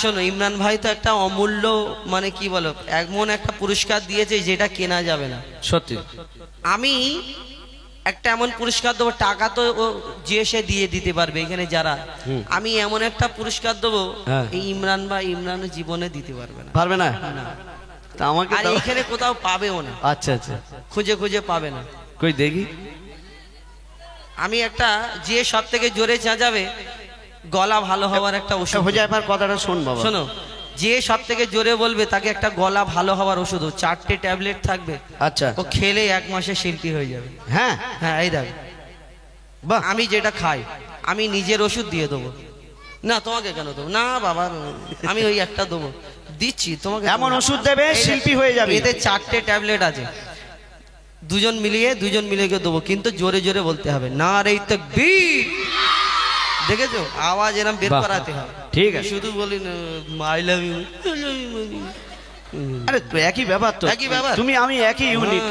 শোনো, ইমরান ভাই তো একটা অমূল্য মানে কি বলো এমন একটা পুরস্কার দিয়েছে যেটা কেনা যাবে না। সত্যি আমি একটা এমন পুরস্কার দেবো, টাকা তো ও যে সে দিয়ে দিতে পারবে এখানে যারা, আমি এমন একটা পুরস্কার দেবো এই ইমরান ভাই ইমরানের জীবনে দিতে পারবে না। পারবে না? না। তা আমাকে আর এখানে কোথাও পাবেও না। আচ্ছা আচ্ছা, খুঁজে খুঁজে পাবে না। কই দেখি। আমি একটা যে সব থেকে জোরে চেঁচাবে গলা ভালো হওয়ার একটা ওষুধ। হুজাইফার কথাটা শোন বাবা। শোনো, যে সব থেকে জোরে বলবে তাকে একটা গলা ভালো হওয়ার ওষুধ 4টে ট্যাবলেট থাকবে। আচ্ছা, ও খেলে 1 মাসে শিল্পী হয়ে যাবে। হ্যাঁ হ্যাঁ, এই দেখ, বাহ, আমি যেটা খাই আমি নিজের ওষুধ দিয়ে দেবো। না তোমাকে কেন দেবো? না বাবা, আমি ওই একটা দেবো, দিচ্ছি তোমাকে। এমন ওষুধ দেবে শিল্পী হয়ে যাবে। এতে 4টে ট্যাবলেট আছে, দুজন মিলিয়ে দেবো, কিন্তু জোরে জোরে বলতে হবে, না রে তাকবীর। দেখেছো, আওয়াজ এরকম বের করাতে হবে। ঠিক আছে, শুধু বলি আই লাভ ইউ। আরে তো একই ব্যাপার, তো একই ব্যাপার, তুমি আমি একই ইউনিট।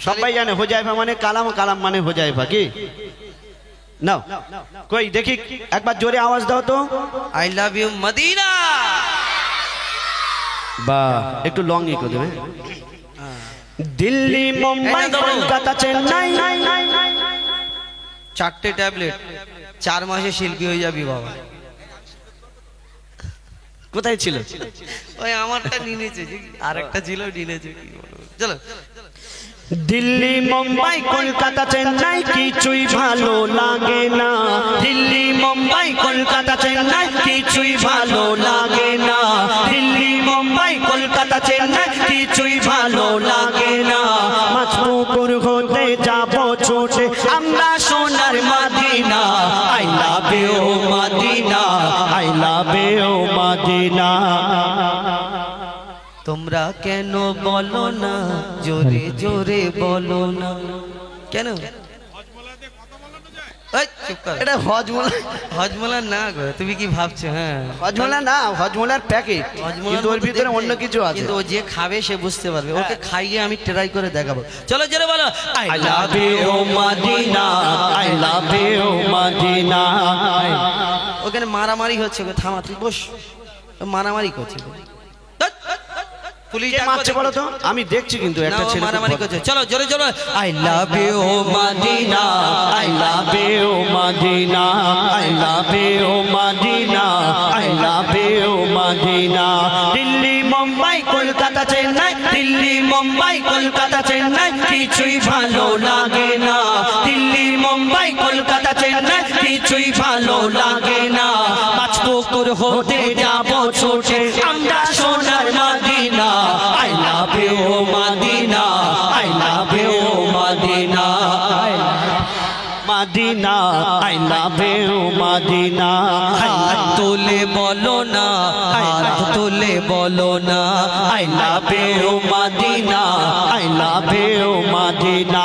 সবাই জানে হোজাইফা মানে কালাম, কালাম মানে হোজাইফা। কি নাও কই দেখি একবার জোরে আওয়াজ দাও তো। I love you Madina. বাহ, একটু লং ই করে দেবে। দিল্লি, মুম্বাই, কলকাতা, চেন্নাই। 4টে ট্যাবলেট, 4 মাসে শিল্পী হয়ে যাবি বাবা। কোথায় ছিল? ওই আমারটা নিয়েছে, আরেকটা ছিল নিয়েছে। কি বলবো, চলো। দিল্লি, মুম্বাই, কলকাতা, চেন্নাই কিছুই ভালো লাগে না। দিল্লি, মুম্বাই, কলকাতা, চেন্নাই কিছুই ভালো লাগে না। দিল্লি, মুম্বাই, কলকাতা, চেন্নাই কিছুই ভালো লাগে না। মাছপুকুর হতে যাব ছোটে আমরা সোনার Madina. I love you Madina, I love you Madina. তোমরা কেন বলো না, জোরে জোরে বলো না কেন? এটা হজমোলা, হজমোলা না গো, তুমি কি ভাবছো? হ্যাঁ, হজমোলা না, হজমোলার প্যাকেট, কিন্তু ওর ভিতরে অন্য কিছু আছে। কিন্তু ও যে খাবে সে বুঝতে পারবে। ওকে খাইয়ে আমি ট্রাই করে দেখাবো। চলো জোরে বলো, I love you Madina, I love you Madina. ওখানে মারামারি হচ্ছে, ওকে থামা, তুই বস। মারামারি করছে, পুলিশ মারছে বলো তো, আমি দেখছি কিন্তু একটা ছেলে মারামারি করছে। চলো জোরে জোরে, I love you Madina, I love you Madina, I love you Madina, I love you Madina. Delhi, Mumbai, Kolkata, Chennai. Delhi, Mumbai, Kolkata, Chennai কিছুই ভালো লাগে না। দিল্লি, মুম্বাই, কলকাতা, চেন্নাই কিছুই ভালো লাগে না। মাছপুকুর হতে যাব ছোটে আমরা সোনার Madina. I love you Madina, I love you Madina, Madina, I love you Madina. হাত তুলে বলো না, হাত তুলে বলো না, I love you Madina, I love you Madina,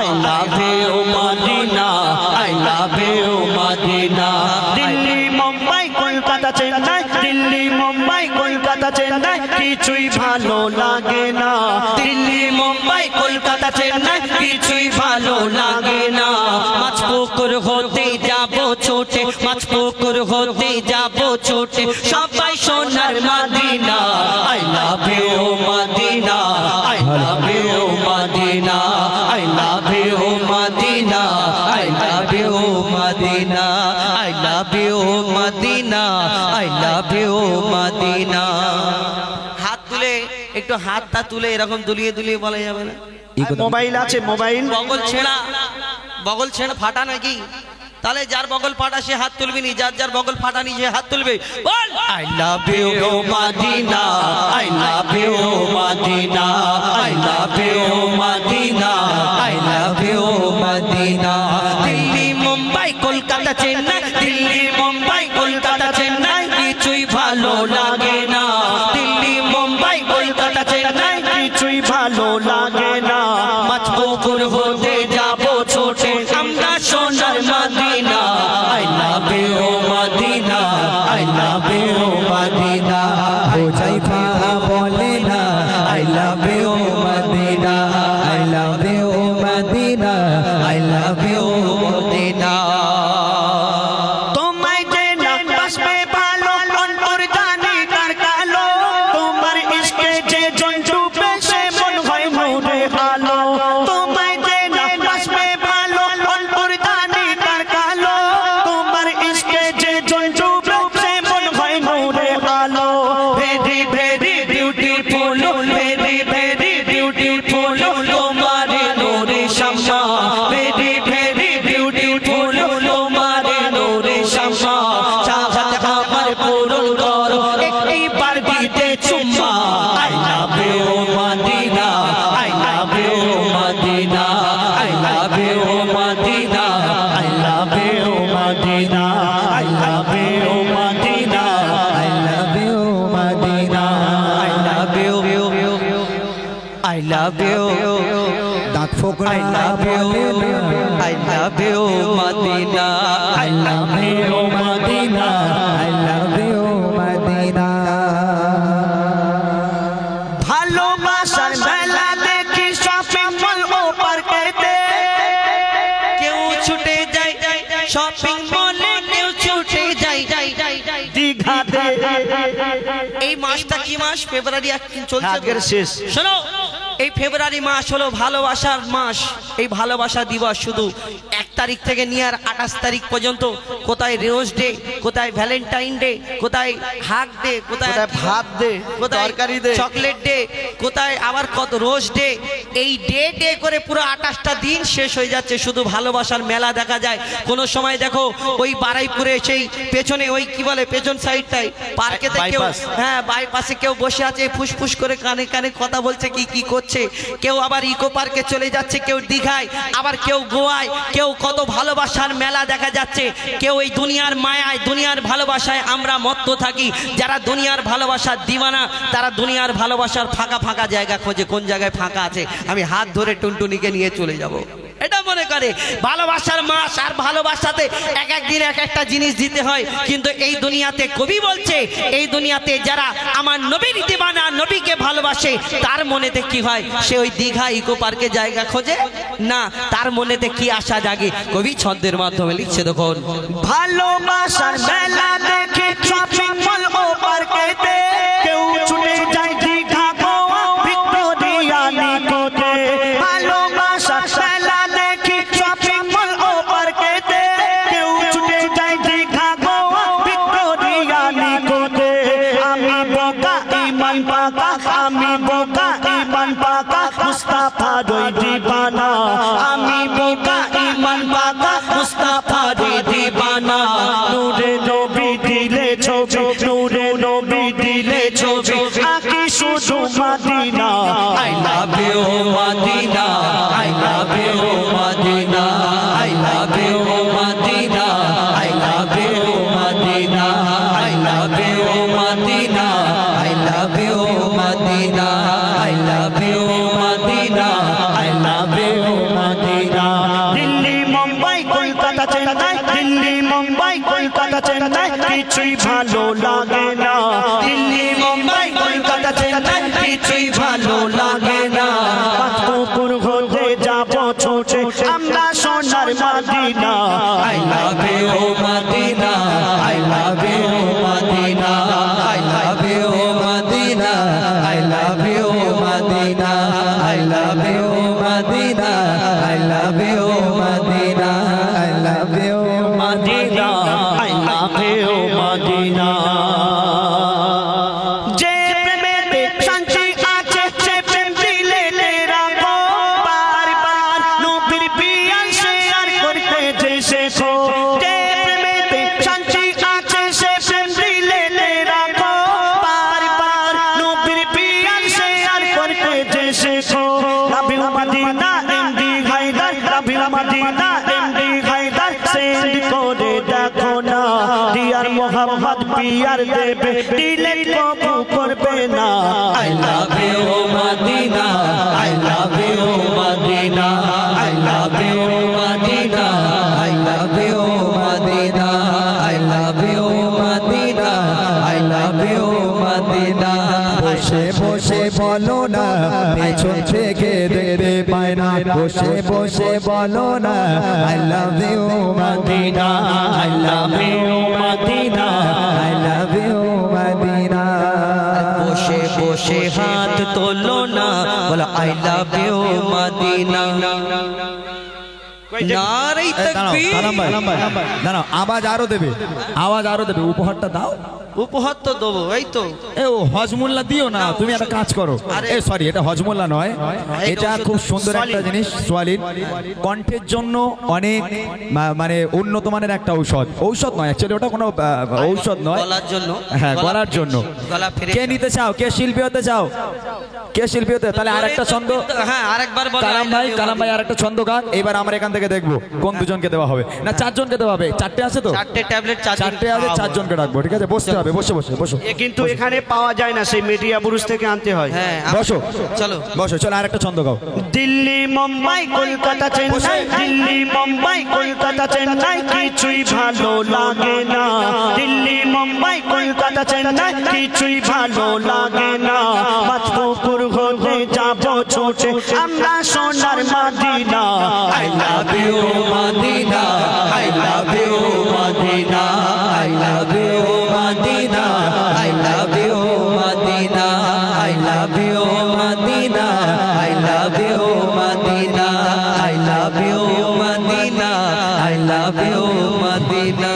I love you Madina, I love you Madina. Delhi, Mumbai, Kolkata, Chennai. Delhi, Mumbai, Kolkata, Chennai কিছুই ভালো লাগে না। দিল্লি, মুম্বাই, কলকাতা, চেন্নাই কিছুই ভালো লাগে না। মাছপুকুর হতে যাব ছোটে, মাছপুকুর হতে যাব ছোটে সবাই সোনার Madina. I love you Madina, I love you Madina, I love you Madina, I love you Madina, I love you Madina, I love you Madina. হাত তুলে একটু, হাতটা তুলে এরকম দুলিয়ে দুলিয়ে বলা যাবে না? মোবাইল আছে, মোবাইল। বগল ছেঁড়া, বগল ছেঁড়া ফাটা নাকি? তাহলে যার বগল ফাটা সে হাত তুলবি নি, যার যার বগল ফাটা নি সে হাত তুলবে। বল I love you Madina, I love you Madina, I love you Madina, I love you Madina. Delhi, Mumbai, Kolkata, Chennai. Delhi, Mumbai, Kolkata, Chennai কিছুই ভালো লাগে না। দিল্লি, মুম্বাই, কলকাতা, চেন্নাই কিছুই ভালো লাগে না। মাছপুকুর হতে যাব ছোটে আমরা সোনার Madina. I love you Madina, I love you Madina. Huzaifa বলে না I love you Madina, I love you Madina, I love you Madina. তোমায় যে না বাসবে ভালো অন্তর I love you দাঁত ফোকরা I love you I love you Madina I love you Madina I love you Madina ভালোবাসার মেলা দেখি শপিং মল ও পার্কেতে কেউ ছুটে যায় শপিং মলে, কেউ ছুটে যায় দীঘাতে এই মাসটা কি মাস? ফেব্রুয়ারি চলছে তো? আগের শেষ শোনো, এই ফেব্রুয়ারি মাস হলো ভালোবাসার মাস। এই ভালোবাসা দিবস শুধু 1 তারিখ থেকে নিয়ে আর 28 তারিখ পর্যন্ত কোথায় রোজ ডে, কোথায় ভ্যালেন্টাইন ডে, কোথায় হাগ ডে, কোথায় ভাত দে কোথায় তরকারি দে চকলেট ডে, কোথায় আবার কত রোজ ডে। এই ডে ডে করে পুরো 28টা দিন শেষ হয়ে যাচ্ছে, শুধু ভালোবাসার মেলা দেখা যায়। কোন সময় দেখো ওই বারাইপুরে সেই পেছনে ওই কি বলে পেছন সাইডটায় পার্কেতে কেউ, হ্যাঁ বাইপাসে কেউ বসে আছে, ফুসফুস করে কানে কানে কথা বলছে, কি করছে। কেউ আবার ইকো পার্কে চলে যাচ্ছে, কেউ দীঘায়, আবার কেউ গোয়ায়, কেউ কত ভালোবাসার মেলা দেখা যাচ্ছে। কেউ এই দুনিয়ার মায়ায়, দুনিয়ার ভালোবাসায় আমরা মত্ত থাকি। যারা দুনিয়ার ভালোবাসার দিওয়ানা, তারা দুনিয়ার ভালোবাসার ফাঁকা ফাঁকা জায়গা খোঁজে, কোন জায়গায় ফাঁকা আছে আমি হাত ধরে টুনটুনিকে নিয়ে চলে যাব, এটা মনে করে। ভালোবাসার মাস, আর ভালোবাসাতে এক এক দিন এক একটা জিনিস দিতে হয়। কিন্তু এই দুনিয়াতে কবি বলছে, এই দুনিয়াতে যারা আমার নবীর দিওয়ানা, নবীকে ভালোবাসে, তার মনেতে কি হয়? সে ওই দীঘা ইকো পার্কে জায়গা খোঁজে না, তার মনেতে কি আশা জাগে? কবি ছন্দের মাধ্যমে লিখছে, দেখুন ভালোবাসার মেলা দেখে শপিং মল ও পার্কেতে কেউ ছুটে যায় দীঘা গোয়া ভিক্টোরিয়া নিকটে। ভালোবাসার মেলা দেখে শপিং মল ও পার্কেতে কেউ ছুটে যায় দীঘা গোয়া ভিক্টোরিয়া নিকটে। আমি বোকা ইমান পাকা, আমি বোকা ইমান পাকা, মুস্তাফার ওই দিবানা। আমি বোকা ইমান পাকা, মুস্তাফার ওই দিবানা। নূরে নবী দিলে ছবি, নূরে নবী দিলে ছবি, আঁকি শুধু Medina. I love you Madina, I love you Madina, I love you Madina, I love you Madina, I love you Madina, I love you Madina, I love you Madina, I love you Madina. Delhi Mumbai Kolkata Chennai, Delhi Mumbai Kolkata Chennai, কিছুই ভালো লাগে না। দিল্লি মুম্বাই কলকাতা চেন্নাই, কিছুই ভালো লাগে না। পুকুর হতে যাব ছোটে আমরা সোনার Madina. I love you Madina, I love you Madina, I love you Madina, I love you Madina, I love you Madina, I love you Madina, I love you Madina, I love you Madina. যে প্রেমেতে শান্তি আছে সে প্রেম দিলে রাখো, বারবার নবীর পিয়ার শেয়ার করতে যে শেখো। যে প্রেমেতে শান্তি আছে সে প্রেম দিলে রাখো, বারবার নবীর পিয়ার শেয়ার করতে যে শেখো। Love you Madina MD Haidar, love you Madina MD Haidar, send করে দেখো না। ডিয়ার মোহাম্মদ পিয়ার দেবে, ডিলেট কবু করবে না। I love you Madina, I love you Madina, I love you Madina, I love you Madina, I love you Madina, I love you Madina. বসে বসে বলো না, পেছন থেকে দেখতে পায় না। বসে বসে বলো না, I love you Madina, I love you Madina, I love you Madina। বসে বসে হাত তোলো না, বলো I love you Madina। নারে তাকবীর। দাঁড়াও, আওয়াজ আরো দেবে, আওয়াজ আরো দেবে। উপহারটা দাও। উপহার তো দেবো, এই তো এ ও হজমুল্লা দিও না, তুমি একটা কাজ করো। এ সরি, এটা হজমুল্লা নয়, এটা খুব সুন্দর একটা জিনিস। সোয়ালিন কণ্ঠের জন্য অনেক মানে উন্নত মানের একটা ঔষধ নয় অ্যাকচুয়ালি, ওটা কোনো ঔষধ নয়, গলার জন্য, হ্যাঁ গলার জন্য। গলা ফিরে কে নিতে চাও? কে শিল্পী হতে চাও? কে শিল্পী হতে? তাহলে আরেকটা ছন্দ, হ্যাঁ আরেকবার বলো। কালাম ভাই আরেকটা ছন্দ গান। এবার আমরা এখান থেকে থেকে দেখবো কোন দুজনকে দেওয়া হবে না চারজনকে দেওয়া হবে চারটে আছে তো চারটে ট্যাবলেট চারটে আছে চারজনকে রাখবো ঠিক আছে বসতে হবে বসে বসে বসো এ কিন্তু এখানে পাওয়া যায় না সেই মিডিয়া বুরুজ থেকে আনতে হয় হ্যাঁ বসো চলো বসো চলো আরেকটা ছন্দ গাও দিল্লি মুম্বাই কলকাতা চেন্নাই দিল্লি মুম্বাই কলকাতা চেন্নাই কিছুই ভালো লাগে না দিল্লি মুম্বাই কলকাতা চেন্নাই কিছুই ভালো লাগে না মাছপুকুর হতে যাব ছোটে আমরা সোনার Madina I love you Madina I love you Madina I love you Madina I love you Madina I love you Madina I love you Madina I love you Madina I love you Madina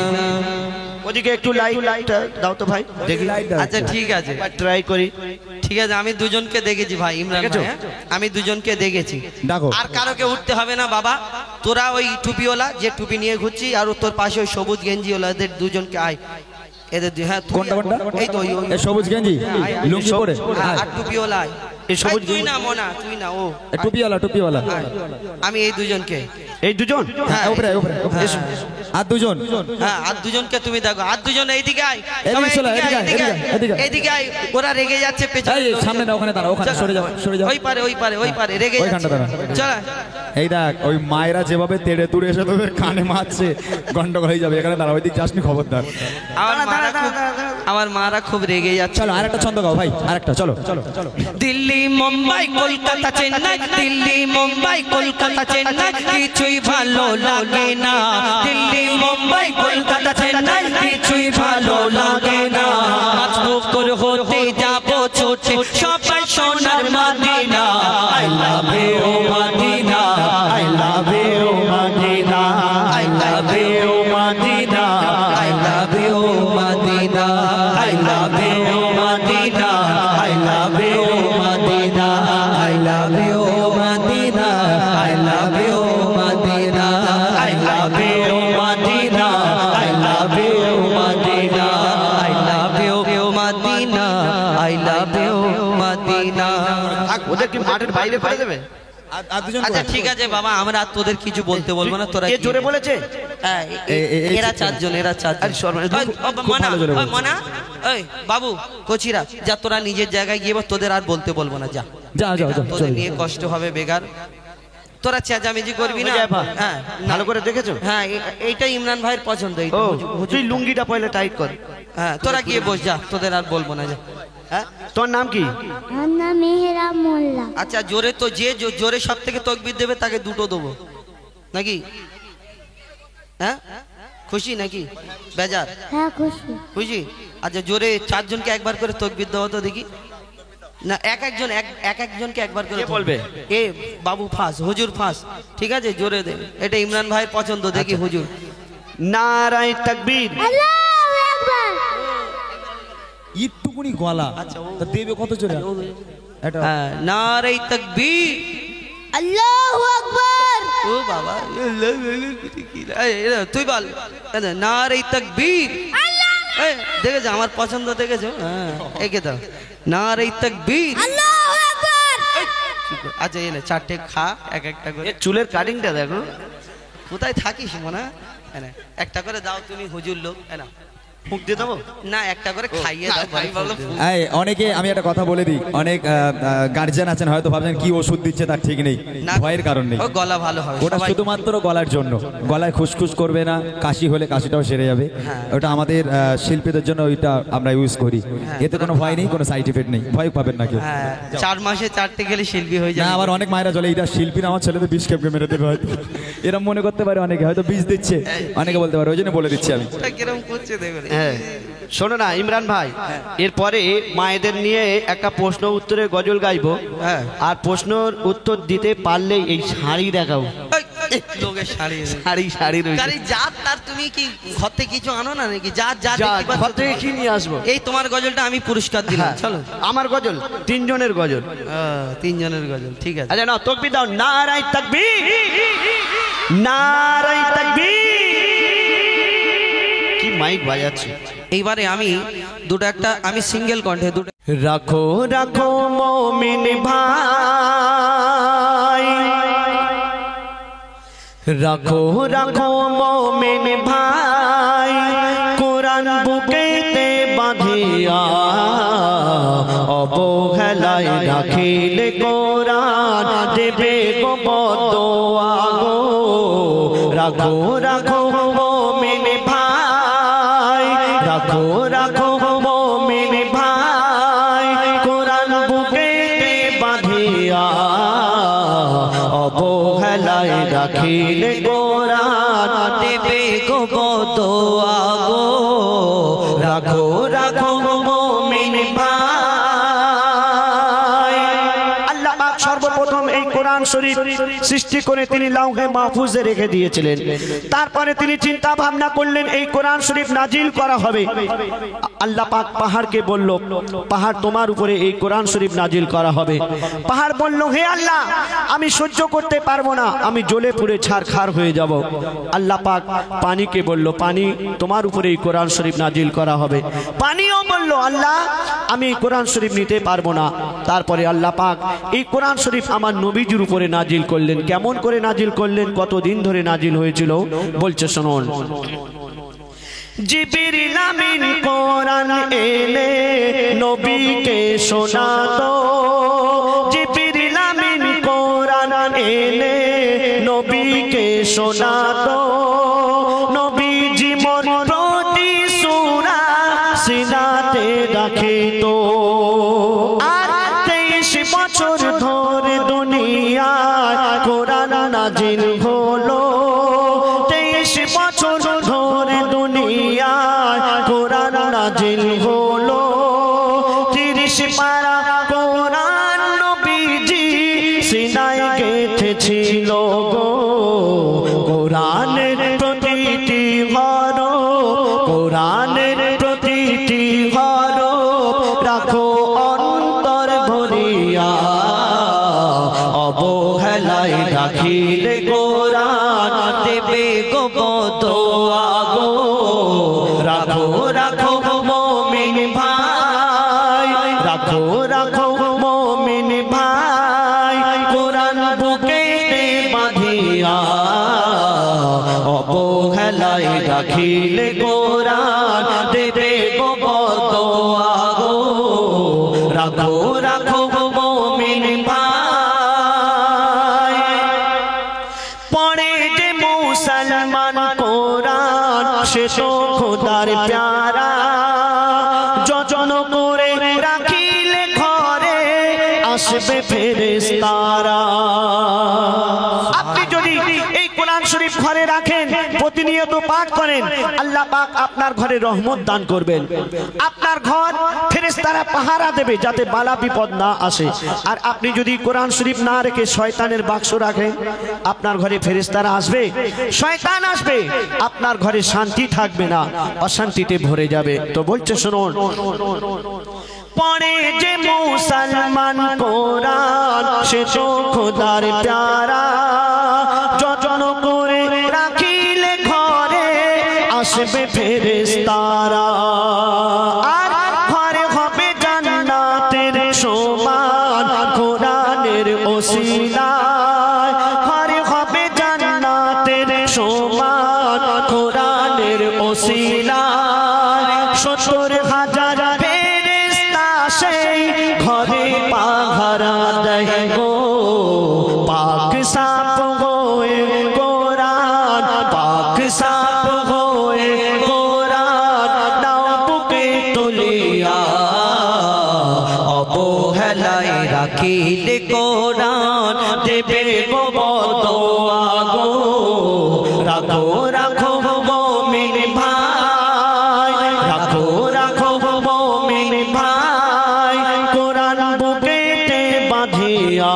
ওদিকে একটু লাইটটা দাও তো ভাই দেখি আচ্ছা ঠিক আছে ট্রাই করি ঠিক আছে আমি দুজনকে দেখেছি ভাই ইমরান ভাই হ্যাঁ? আমি দুজনকে দেখেছি ডাকো। আর কারোকে উঠতে হবে না বাবা তোরা ওই টুপিওয়ালা যে টুপি নিয়ে ঘুরছি আর তোর পাশে ওই সবুজ গেঞ্জিওয়ালা এদের দুজনকে আয় এদের হ্যাঁ তুই কোনটা কোনটা এই তো ওই এই সবুজ গেঞ্জি লুঙ্গি পরে হ্যাঁ, আর টুপিওয়ালা আয় এই সবুজ তুই না মোনা তুই না ও টুপিওয়ালা টুপিওয়ালা আয়। আমি এই দুজনকে এই দুজন হ্যাঁ উপরে উপরে হ্যাঁ। আর দুজন হ্যাঁ আর দুজনকে তুমি দেখো আর দুজন এইদিকে আয় এদিকে সবাই চলো, এইদিকে আয়, এদিকে, এইদিকে আয়। এদিকে। এইদিকে আয় ওরা রেগে যাচ্ছে পেছনে এই সামনে না ওখানে দাঁড়া ওখানে সরে যাও সরে যাও ওই পারে রেগে ওইখানটা যাচ্ছে দাঁড়া। চল এই দেখ ওই মায়েরা যেভাবে তেড়ে তুড়ে এসে তোদের কানে মারছে গন্ডগোল হয়ে যাবে এখানে দাঁড়া ওই দিক যাসনি খবরদার আমার মারা খুব রেগে যাচ্ছে চলো আরেকটা ছন্দ গাও ভাই আরেকটা চলো চলো চলো দিল্লি মুম্বাই কলকাতা চেন্নাই দিল্লি মুম্বাই কলকাতা চেন্নাই কিছুই ভালো লাগে না দিল্লি মুম্বাই কলকাতা চেন্নাই কিছুই ভালো লাগে না মাছপুকুর হতে যাব ছোটে সবাই সোনার Madina I love you Madina I love you Madina I love you Madina I love you Madina I love you Madina I love you Madina I love you Madina I love you Madina I love you Madina I love you Madina I love you Madina I love you Madina ওদের কি মাঠের বাইরে ফেলে দেবে আর দুজন আচ্ছা ঠিক আছে বাবা আমরা আর তোদের কিছু বলতে বলবো না তোরা কে জোরে বলেছে হ্যাঁ, এরা চারজন আরে শর্মা, খুব ভালো জোরে বলছে। মনা ওই বাবু কোচিরা যা তোরা নিজের জায়গায় গিয়ে বস, তোদের আর বলতে বলবো না যা যাও যাও যাও তোদের চলো নিয়ে কষ্ট হবে বেকার তোরা চেঁচামেচি করবি না হ্যাঁ ভালো করে দেখেছো হ্যাঁ এইটা ইমরান ভাইয়ের পছন্দ এইটা ও হুজুর। তুই লুঙ্গিটা পয়লা টাইট কর হ্যাঁ তোরা গিয়ে বস যা তোদের আর বলবো না যা হ্যাঁ তোর নাম কি আমার নাম মেহেরা মোল্লা। আচ্ছা জোরে তো যে জোরে সব থেকে তকবির দেবে তাকে দুটো দেবো নাকি হ্যাঁ খুশি নাকি বেজার হ্যাঁ খুশি। খুশি আচ্ছা জোরে চারজনকে একবার করে তকবির দেওয়া তো দেখি না একজনকে একবার করে কে বলবে? এ বাবু ফাঁস হুজুর ফাঁস ঠিক আছে জোরে দে এটা ইমরান ভাইয়ের পছন্দ দেখি হুজুর নারায়ে তাকবীর আল্লাহু আকবার। একটুকুনি গলা আচ্ছা, ও- তা দেবে কত জোরে এটা হ্যাঁ নারে তাকবীর আল্লাহু আকবার। ও বাবা তুই বল নারে তাকবীর দেখেছো আমার পছন্দ দেখেছো হ্যাঁ একে দাও নারে তাকবীর আল্লাহু আকবার। আচ্ছা এলে চারটে খা এক একটা করে এর চুলের কাটিংটা দেখো কোথায় থাকিস মনা একটা করে দাও তুমি হুজুর লোক না ফুঁক দিয়ে দেবো না একটা করে খাইয়ে দাও ভাই বলো এই অনেকে আমি একটা কথা বলে দিই অনেক গার্জিয়ান আছেন হয়তো ভাবছেন কি ওষুধ দিচ্ছে তার ঠিক নেই না ভয়ের কারণ নেই ও গলা ভালো হবে ওটা সবাই শুধুমাত্র গলার জন্য গলায় খুসখুস করবে না কাশি হলে কাশিটাও সেরে যাবে ওটা আমাদের শিল্পীদের জন্য ওইটা আমরা ইউজ করি এতে কোনো ভয় নেই কোনো সাইড এফেক্ট নেই ভয় পাবেন না কেউ হ্যাঁ 4 মাসে 4টে গেলে শিল্পী হয়ে না যাবে আবার অনেক মায়েরা চলে এটা শিল্পী না আমার ছেলেদের বিষ খেপকে মেরে দেবে হয়তো এরকম মনে করতে পারে অনেকে হয়তো বিষ দিচ্ছে অনেকে বলতে পারে ওই জন্য বলে দিচ্ছি আমি এটা কিরম করছে দেখো হ্যাঁ শোনো না ইমরান ভাই এরপরে মায়েদের নিয়ে একটা প্রশ্ন উত্তরের গজল গাইবো হ্যাঁ। আর প্রশ্নের উত্তর দিতে পারলেই এই শাড়ি দেখাও লোকের শাড়ি শাড়ি রয়েছে গাড়ি জাত তার তুমি কি ঘর থেকে কিছু আনো না নাকি জাত জাত যা, দেখতে পাচ্ছ ঘর থেকে তো? কি নিয়ে আসবো এই তোমার গজলটা আমি পুরস্কার দিলাম হ্যাঁ, চলো আমার গজল 3 জনের গজল তিনজনের গজল ঠিক আছে আচ্ছা না তাকবীর দাও নারায়ে তাকবীর নারায়ে তাকবীর কি মাইক বাজাচ্ছে এইবারে আমি আমি সিঙ্গেল কণ্ঠে দুটো রাখো রাখো মুমিন ভাই রাখো রাখো মোমেন ভাই কোরআন বুকেতে বাঁধিয়া অবহেলায় রাখিলে কোরআন দেবে গো বদোয়া গো। রাখো রাখো মোমেন ভাই, রাখো রাখো মোমেন ভাই কোরআন বুকেতে বাঁধিয়া অবহেলায় রাখিলে কোরআন দেবে গো বদোয়া গো। রাখো রাখো মোমিন ভাই। আল্লাহ পাক সর্বপ্রথম এই কোরআন শরীফ সৃষ্টি করে তিনি লাউহে মাহফুজে রেখে দিয়েছিলেন। তারপরে তিনি চিন্তা ভাবনা করলেন এই কোরআন শরীফ নাজিল করা হবে। আল্লাহ পাক পাহাড়কে বলল, পাহাড় তোমার উপরে এই কোরআন শরীফ নাজিল করা হবে। পাহাড় বলল, হে আল্লাহ আমি সহ্য করতে পারবো না, আমি জ্বলে পুড়ে ছারখার হয়ে যাব। আল্লাহ পাক পানিকে বলল, পানি তোমার উপরে এই কোরআন শরীফ নাজিল করা হবে। পানিও বলল, আল্লাহ আমি এই কোরআন শরীফ নিতে পারবো না। তারপরে আল্লাহ পাক এই কোরআন শরীফ আমার নবীজির উপরে নাজিল করলেন। কেমন করে নাজিল করলেন, কতদিন ধরে নাজিল হয়েছিল বলছে শুনুন। জিবরিল আমিন কোরআন এনে নবীকে শোনাতো, জিবরিল আমিন কোরআন এনে নবীকে শোনাতো। নবীজি মন প্রতি সূরা সিনাতে রাখিত। আর 23 বছর ধরে দুনিয়ায় কোরআন নাজিল হলো। 23 বছর ধরে দুনিয়ায় কোরআন নাজিল হলো। 30 পারা কোরআন নবীজি সিনায় গেঁথেছিল গো। কোরআনের প্রতিটি হরফ, কোরআনের প্রতিটি হরফ রাখো অন্তর ভরিয়া অবহেলায় রাখিলে কোরআন দেবে গো বদোয়া গো। রাখো রাখো মোমিন ভাই, রাখো রাখো মোমিন ভাই কোরআন বুকেতে বাঁধিয়া অবহেলায় রাখিলে কোরআন দেবে গো বদোয়া গো। রাখো রাখো মোমিন ভাই। পড়ে যে মুসলমান কোরআন সে তো খোদার প্যারা। যত্ন করে রাখিলে ঘরে আসবে ফেরেশতারা। আপনি যদি এই কোরআন শরীফ ঘরে রাখেন, প্রতিনিয়ত পাঠ করেন, আল্লাহ পাক আপনার ঘরে রহমত দান করবেন। আপনার ঘর ফেরেশতারা পাহারা দেবে যাতে বালা বিপদ না আসে। আর আপনি যদি কোরআন শরীফ না রেখে শয়তানের বাক্স রাখেন, আপনার ঘরে ফেরেশতারা আসবে, শয়তান আসবে, আপনার ঘরে শান্তি থাকবে না, অশান্তিতে ভরে যাবে। তো বলছে শুনুন, পড়ে যে মুসলমান কোরআন সে তো খোদার প্যারা। যত্ন করে রাখিলে ঘরে আসবে ফেরেশতারা। আর ঘরে হবে জান্নাতের সমান কোরআনের ওসিলায়। ঘরে হবে জান্নাতের সমান কোরআনের ওসিলায়। 70,000 ফেরেশতা সেই ঘরে পাহারা দেয় গো। পাক সাপ হয়ে কোরআন, পাক সাপ হয়ে কোরআন নাও বুকে তুলিয়া অবহেলায় রাখিলে কোরআন দেবে গো বদোয়া গো। রাখো রাখো মোমিন ভাই, রাখো রাখো মোমিন ভাই কোরআন বুকেতে বাঁধিয়া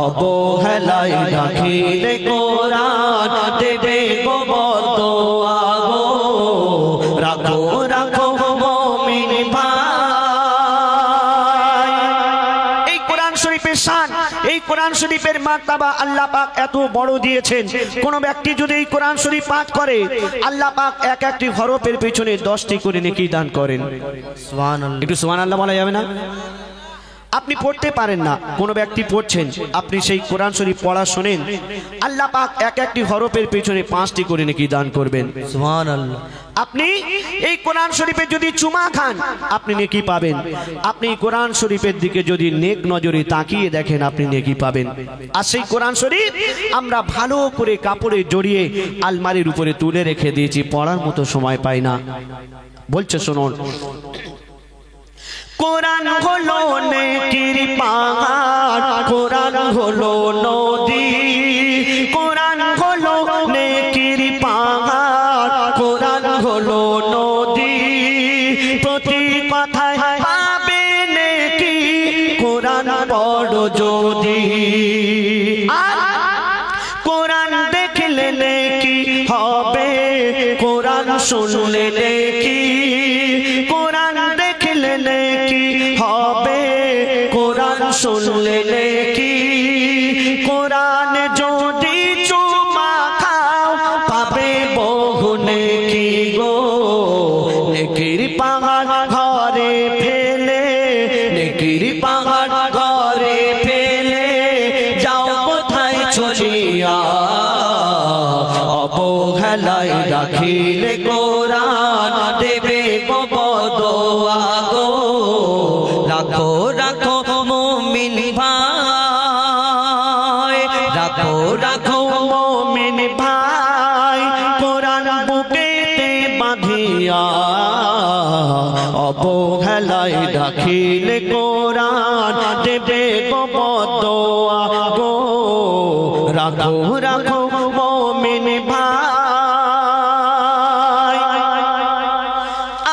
অবহেলায় রাখিলে কোরআন দেবে গো বদোয়া গো। রাখো রাখো মোমিন ভাই। এই কোরআন শরীফের শান, এই কোরআন শরীফের মার্তাবা আল্লাহ পাক এত বড় দিয়েছেন। কোন ব্যক্তি যদি এই কোরআন শরীফ পাঠ করে, আল্লাহ পাক এক একটি হরফের পিছনে 10টি করে নেকি দান করেন। সুবহানাল্লাহ। একটু সুবহানাল্লাহ বলা যাবে না? আপনি পড়তে পারেন না, কোনো ব্যক্তি পড়ছেন, আপনি সেই কোরআন শরীফ পড়া শোনেন, আল্লাহ পাক এক একটি হরফের পেছনে 5টি করে নেকি দান করবেন। সুবহানাল্লাহ। আপনি এই কোরআন শরীফে যদি চুমা খান আপনি নেকি পাবেন। আপনি কোরআন শরীফের দিকে যদি নেক নজরে তাকিয়ে দেখেন আপনি নেকি পাবেন। আর সেই কোরআন শরীফ আমরা ভালো করে কাপড়ে জড়িয়ে আলমারির উপরে তুলে রেখে দিয়েছি, পড়ার মতো সময় পাই না। বলছে শুনুন, কোরআন হলো নেকির পাহাড়, কোরআন হলো নদী, কোরআন হলো নেকির পাহাড়, কোরআন হলো নদী, প্রতি কথায় পাবে নেকি কোরআন পড়ো যদি। আর কোরআন দেখলে নেকি হবে, কোরআন শুনলে নেকি, কোরআন দেখলে নেকি হবে, কোরআন শুনলে নেকি, কোরআন যদি চুমা খাও পাবে বহু নেকি গো। নেকির পাহাড় ঘরে ফেলে, নেকির পাহাড় ঘরে ফেলে যাও কোথায় চলিয়া, অবহেলায় রাখিলে কোরআন দেবে গো বদোয়া গো। রাখো রাখো মুমিন ভাই, রাখো রাখো মুমিন ভাই, কোরআন বুকেতে বাঁধিয়া, অবহেলায় রাখিলে কোরআন দেবে গো বদোয়া গো। রাখো রাখো মুমিন ভাই,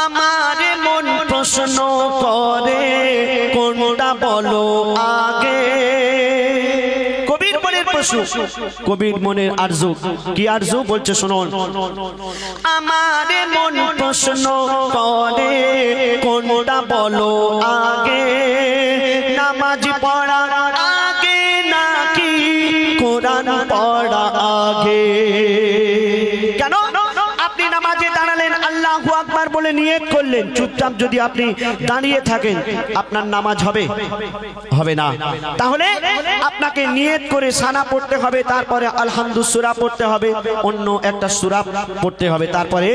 আমার মন প্রশ্ন করে কোনটা বলো আগে। কবির মনের প্রশ্ন, কবির মনের আরজু, কি আরজু বলছে শুনুন, আমার মন প্রশ্ন করে কোনটা বলো আগে, নামাজ পড়া আগে নাকি কোরআন পড়া আগে। কেন আপনি নামাজে দাঁড়ালেন, আল্লাহু আকবার বলে নিয়ত করলেন, চুপচাপ যদি আপনি দাঁড়িয়ে থাকেন আপনার নামাজ হবে? হবে না। তাহলে আপনাকে নিয়ত করে সানা পড়তে হবে, তারপরে আলহামদু সূরা পড়তে হবে, অন্য একটা সূরা পড়তে হবে, তারপরে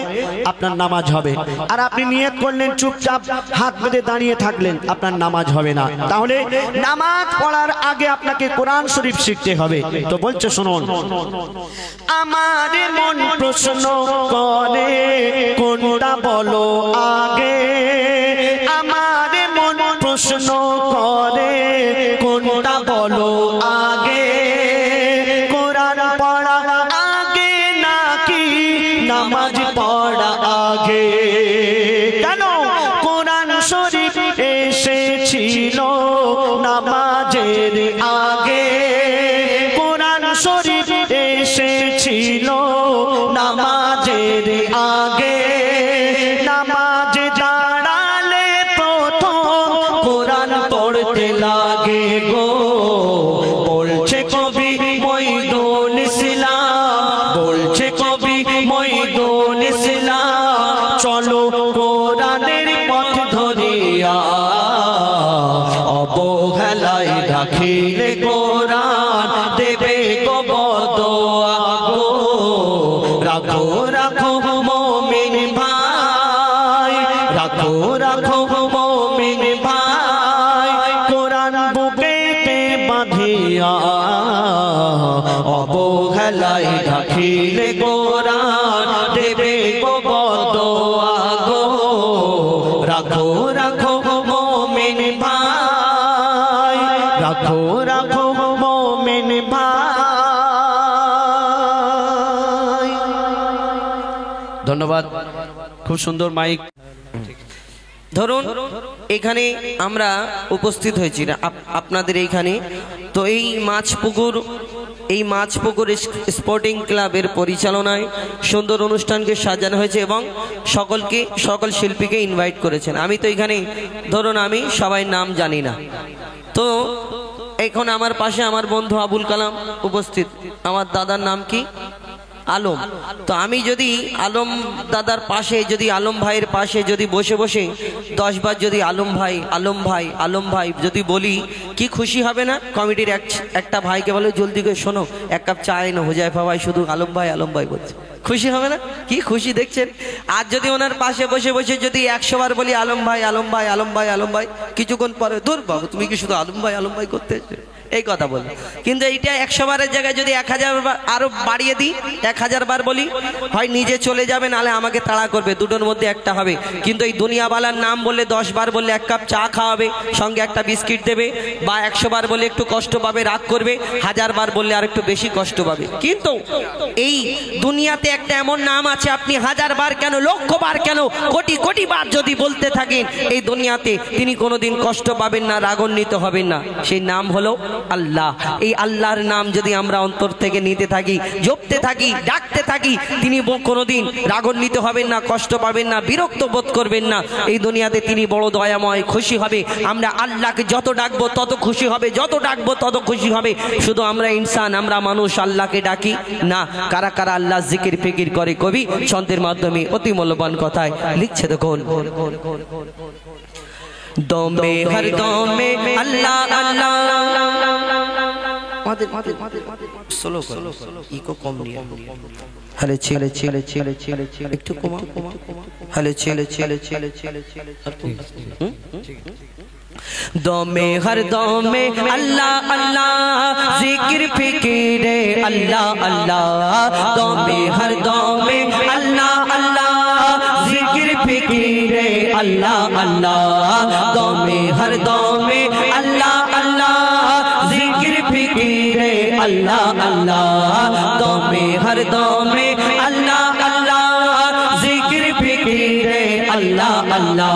আপনার নামাজ হবে। আর আপনি নিয়ত করলেন চুপচাপ হাত বেঁধে দাঁড়িয়ে থাকলেন, আপনার নামাজ হবে না। তাহলে নামাজ পড়ার আগে আপনাকে কোরআন শরীফ শিখতে হবে। তো বলছে শুনুন, আমার মন প্রশ্ন করে কোনটা বলো আগে, আমার মন প্রশ্ন করে কোনটা বলো আগে, কোরআন পড়া আগে নাকি নামাজ পড়া আগে। কেন কোরআন শরীফ এসেছিল নামাজের আগে, কোরআন শরীফ এসেছিল নামাজের আগে। নামাজে দাঁড়ালে প্রথম কোরআন পড়তে লাগে গো, বলছে কবি মঈদুল ইসলাম, বলছে কবি মঈদুল ইসলাম, চলো কোরআনের পথ ধরিয়া, অবহেলায় রাখিলে কোরআন দেবে গো বদোয়া গো। রাখো রাখো মুমিন ভাই, রাখো রাখো মুমিন ভাই, কোরআন বুকেতে বাঁধিয়া, অবহেলায় রাখিলে কোরআন দেবে গো বদোয়া গো। রাখো রাখো মুমিন ভাই, রাখো রাখো মুমিন ভাই। ধন্যবাদ, খুব সুন্দর মাইক। ধরুন এখানে আমরা উপস্থিত হয়েছি আপনাদের এইখানে, তো এই মাছপুকুর স্পোর্টিং ক্লাবের পরিচালনায় সুন্দর অনুষ্ঠানকে সাজানো হয়েছে এবং সকল শিল্পীকে ইনভাইট করেছেন। আমি তো এখানে ধরুন আমি সবাই নাম জানি না, তো এখন আমার পাশে আমার বন্ধু আবুল কালাম উপস্থিত। আমার দাদার নাম কি? আলম। তো আমি যদি আলম দাদার পাশে, যদি আলম ভাইয়ের পাশে যদি বসে বসে 10 বার যদি আলম ভাই আলম ভাই আলম ভাই যদি বলি, কি খুশি হবে না? কমিটির একটা ভাইকে বলে জলদি করে শোনো, 1 কাপ চা এনে হুজাইফা ভাই শুধু আলম ভাই বলছে, খুশি হবে না? কি খুশি দেখছেন। আর যদি ওনার পাশে বসে বসে যদি 100 বার বলি আলম ভাই আলম ভাই আলম ভাই আলম ভাই, কিছুক্ষণ পরে দূর বাবু তুমি কি শুধু আলম ভাই করতে এসেছো, এই কথা বলি। কিন্তু এইটা 100 বারের জায়গায় যদি 1000 বার আরো বাড়িয়ে দিই, 1000 বার বলি, হয় নিজে চলে যাবে নালে আমাকে তাড়া করবে, দুটোর মধ্যে একটা হবে। কিন্তু এই দুনিয়াওয়ালার নাম বললে 10 বার বললে 1 কাপ চা খাওয়াবে, সঙ্গে একটা বিস্কিট দেবে, বা 100 বার বললে একটু কষ্ট পাবে, রাগ করবে, 1000 বার বললে আর একটু বেশি কষ্ট পাবে। কিন্তু এই দুনিয়াতে একটা এমন নাম আছে, আপনি 1000 বার কেন, লক্ষ বার কেন, কোটি বার যদি বলতে থাকেন, এই দুনিয়াতে তিনি কোনোদিন কষ্ট পাবেন না, রাগান্বিত হবেন না। সেই নাম হলো আল্লাহ। এই আল্লাহর নাম যদি আমরা অন্তর থেকে নিতে থাকি, জপতে থাকি, ডাকতে থাকি, তিনি কোনোদিন রাগান্বিত হবেন না, কষ্ট পাবেন না, বিরক্ত বোধ করবেন না। এই দুনিয়াতে তিনি বড় দয়াময়, খুশি হবে। আমরা আল্লাহকে যত ডাকবো তত খুশি হবে, যত ডাকবো তত খুশি হবে। শুধু আমরা ইনসান, আমরা মানুষ, আল্লাহকে ডাকি না। কারা কারা আল্লাহ জিকির ফিকির করে, কবি ছন্দের মাধ্যমে অতি মূল্যবান কথায় লিখছে দেখুন। দমে হর দমে আল্লাহ আল্লাহ, স্লো করো, ইকো কম নিয়ে, হলে ছেলে একটু কমা, হলে ছেলে দমে হর দমে আল্লাহ আল্লাহ, জিকির ফিকিরে আল্লাহ আল্লাহ, দমে হর দমে আল্লাহ আল্লাহ, জিকির ফিকিরে আল্লাহ আল্লাহ, দমে হর দমে আল্লাহ আল্লাহ, জিকির ফিকিরে আল্লাহ আল্লাহ, দমে হর দমে আল্লাহ আল্লাহ, জিকির ফিকিরে আল্লাহ আল্লাহ।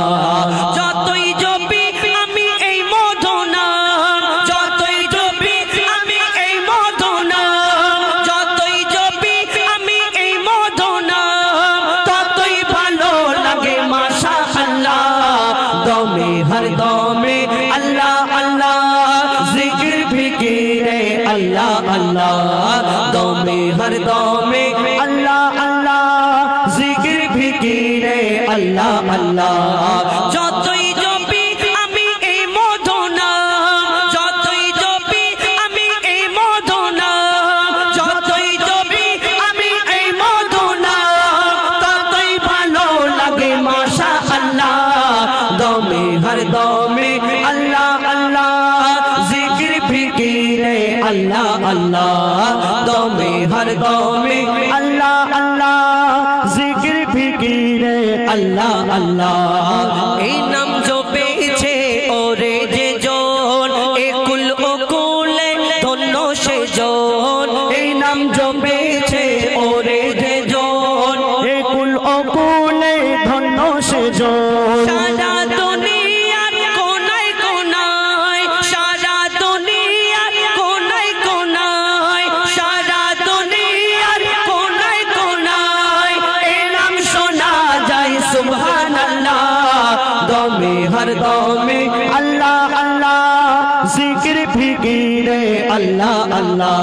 যতই জপি আমি এই মধু নাম, যতই জপি আমি এই মধু নাম, যতই জপি আমি এই মধু নাম, ততই ভালো লাগে মাশাআল্লাহ। দমে হর দমে আল্লাহ আল্লাহ, জিকির ফিকিরে আল্লাহ আল্লাহ, দমে হর দমে আল্লাহ আল্লাহ, জিকির ফিকিরে আল্লাহ আল্লাহ। যতই জপি আমি এই মধু নাম, যতই জপি আমি এই মধু নাম, যতই জপি আমি এই মধু নাম, ততই ভালো লাগে মাশাআল্লাহ। দমে হর দমে আল্লাহ আল্লাহ, জিকির ফিকিরে আল্লাহ আল্লাহ, দমে হর দমে আল্লাহ আল্লাহ, জিকির ফিকিরে আল্লাহ আল্লাহ। এই নাম জপেছে ওরে যে জন, একুল ওকুলে ধন্য সে জন। এই নাম জপেছে ওরে যে জন, একুল অকুলে ধন্য সে জন। সারা দুনিয়ার কোনায় কোনায়, সারা দুনিয়ার কোনায় কোনায়, সারা দুনিয়ার কোনায় কোনায়, এই নাম শোনা যায় সুবহানাল্লাহ। দমে হর দমে আল্লাহ আল্লাহ, জিকির ফিকিরে আল্লাহ আল্লাহ,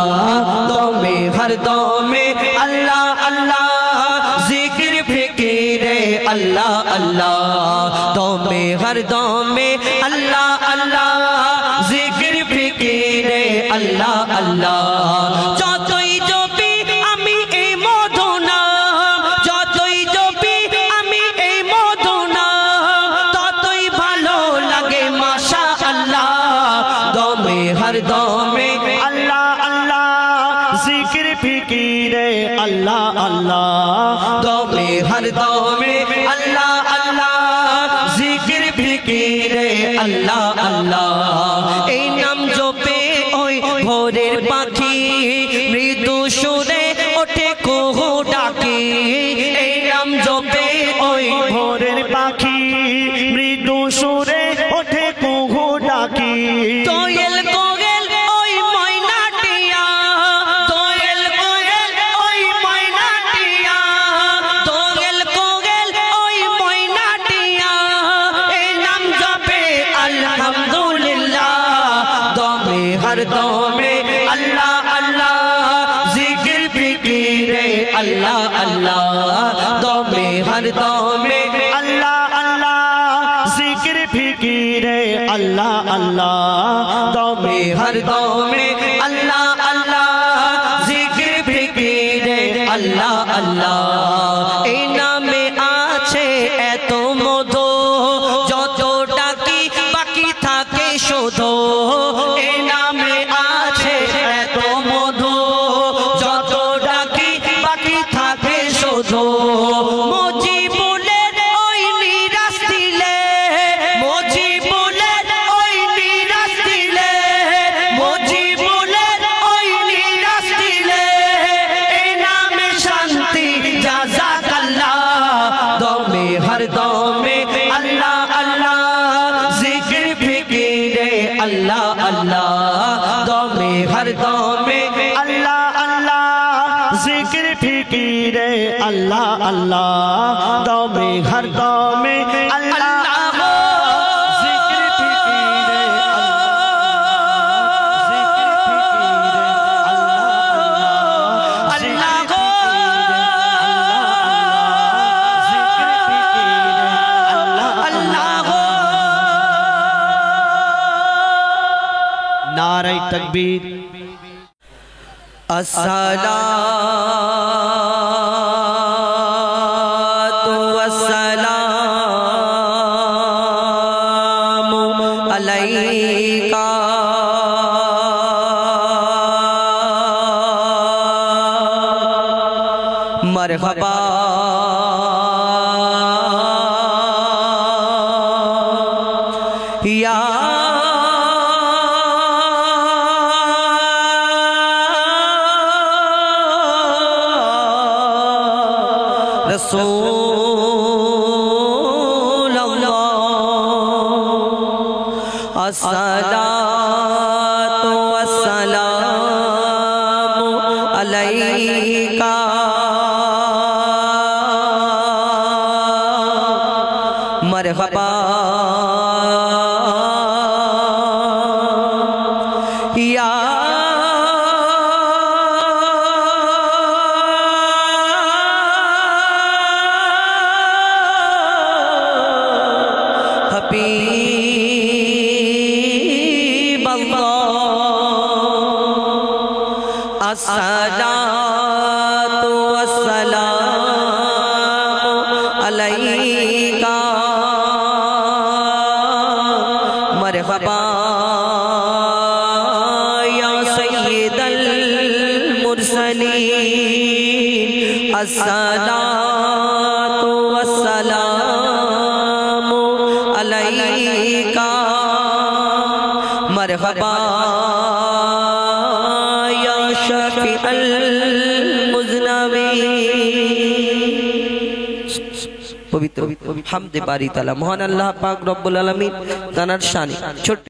দমে হর দমে আল্লাহ আল্লাহ, জিকির ফিকিরে আল্লাহ আল্লাহ, দমে হর দমে আল্লাহ আল্লাহ, জিকির ফিকিরে আল্লাহ আল্লাহ। যতই জপি আমি এই মধু নাম, যতই জপি আমি এই মধু নাম, ততই ভালো লাগে মাশাআল্লাহ। দমে হর দমে আল্লাহ আল্লাহ, জিকির ফিকিরে আল্লাহ আল্লাহ, দমে হর দমে আল্লাহ আল্লাহ, জিকির ফিকিরে আল্লাহ আল্লাহ। এই নাম জপে ওই ভোরের পাখি, মৃদু সুরে ওঠে কুহু ডাকি। এই নাম জপে ওই ভোরের পাখি, মৃদু সুরে ওঠে কুহু ডাকি। দোয়েল কোয়েল ওই ময়নাটিয়া, দোয়েল কোয়েল ওই ময়নাটিয়া, দোয়েল কোয়েল ওই ময়নাটিয়া। এই নাম জপে আলহামদুলিল্লাহ। जिक्र फिकीरे अल्लाह अल्लाह दमे हर दमे अल्लाह अल्लाह जिक्र फिकिरे अल्लाह अल्लाह এই নামে আছে এত মধু যত ডাকি বাকি থাকে শুধু এই নামে আছে এত মধু যত ডাকি বাকি থাকে শুধু মুজিবুলের ওই নিরাশ দিলে মুজিবুলের ওই নিরাশ দিলে মুজিবুলের ওই নিরাশ দিলে এই নামে শান্তি জাযাকাল্লাহ দমে হর দমে আল্লাহ আল্লাহ জিকির ফিকিরে আল্লাহ আল্লাহ দমে হর দমে अल्लाह अल्लाह जिक्र फिकीरे अल्लाह अल्लाह दमे हर दमे अल्लाह जिक्र फिकीरे नारे तकबीर अस्सलातु वस्सलामु अलैका मरहबा या रसूल अल्लाह अस्सलातु वस्सलामु अलैका मरहबा या हबीब अल्लाह अस्सलातु वस्सलामु अलैका मरहबा या सय्यिदल मुरसलीन अस्सलातु वस्सलामु अलैका मरहबा या शफीअल मुज़नबीन पवित्र हमदे बारी ताला महान अल्लाह पाक रब्बुल आलमीन तानार शान ছোট